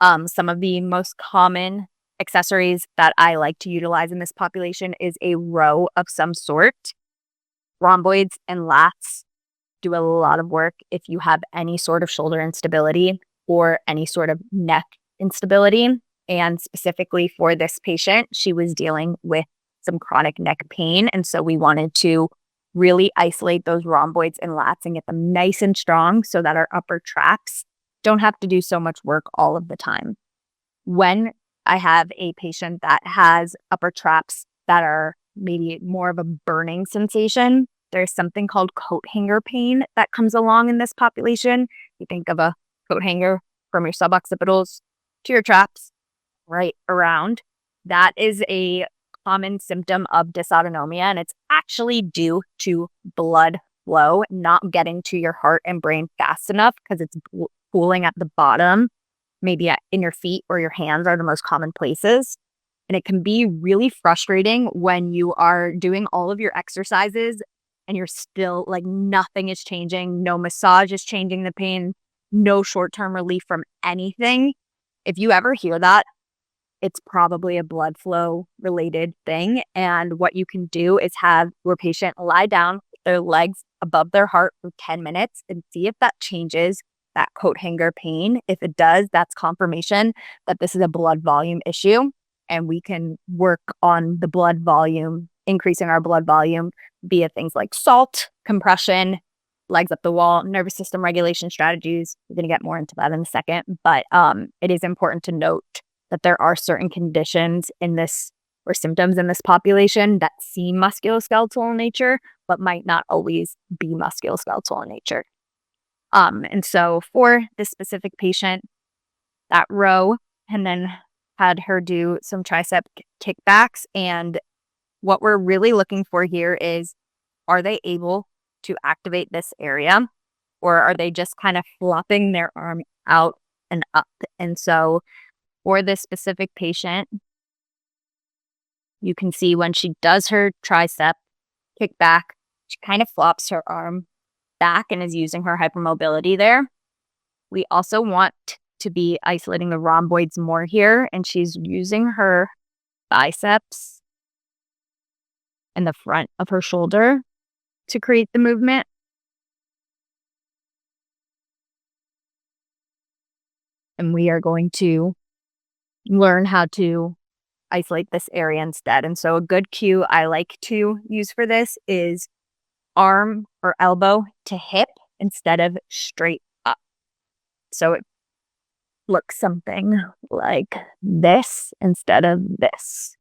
Some of the most common accessories that I like to utilize in this population is a row of some sort. Rhomboids and lats do a lot of work if you have any sort of shoulder instability or any sort of neck instability. And specifically for this patient, she was dealing with some chronic neck pain. And so we wanted to really isolate those rhomboids and lats and get them nice and strong so that our upper traps don't have to do so much work all of the time. When I have a patient that has upper traps that are maybe more of a burning sensation, there's something called coat hanger pain that comes along in this population. You think of a coat hanger from your suboccipitals to your traps, right around. That is a common symptom of dysautonomia, and it's actually due to blood flow not getting to your heart and brain fast enough because it's pooling at the bottom, maybe in your feet or your hands are the most common places. And it can be really frustrating when you are doing all of your exercises and you're still like nothing is changing, no massage is changing the pain, no short-term relief from anything. If you ever hear that, it's probably a blood flow related thing. And what you can do is have your patient lie down with their legs above their heart for 10 minutes and see if that changes that coat hanger pain. If it does, that's confirmation that this is a blood volume issue. And we can work on the blood volume, increasing our blood volume via things like salt, compression, legs up the wall, nervous system regulation strategies. We're going to get more into that in a second. But it is important to note that there are certain conditions in this or symptoms in this population that seem musculoskeletal in nature, but might not always be musculoskeletal in nature. And so for this specific patient, that row, and then had her do some tricep kickbacks. And what we're really looking for here is, are they able to activate this area, or are they just kind of flopping their arm out and up? And so for this specific patient, you can see when she does her tricep kickback, she kind of flops her arm back and is using her hypermobility there. We also want to be isolating the rhomboids more here, and she's using her biceps and the front of her shoulder to create the movement. And we are going to learn how to isolate this area instead. And so a good cue I like to use for this is arm or elbow to hip instead of straight up. So it looks something like this instead of this.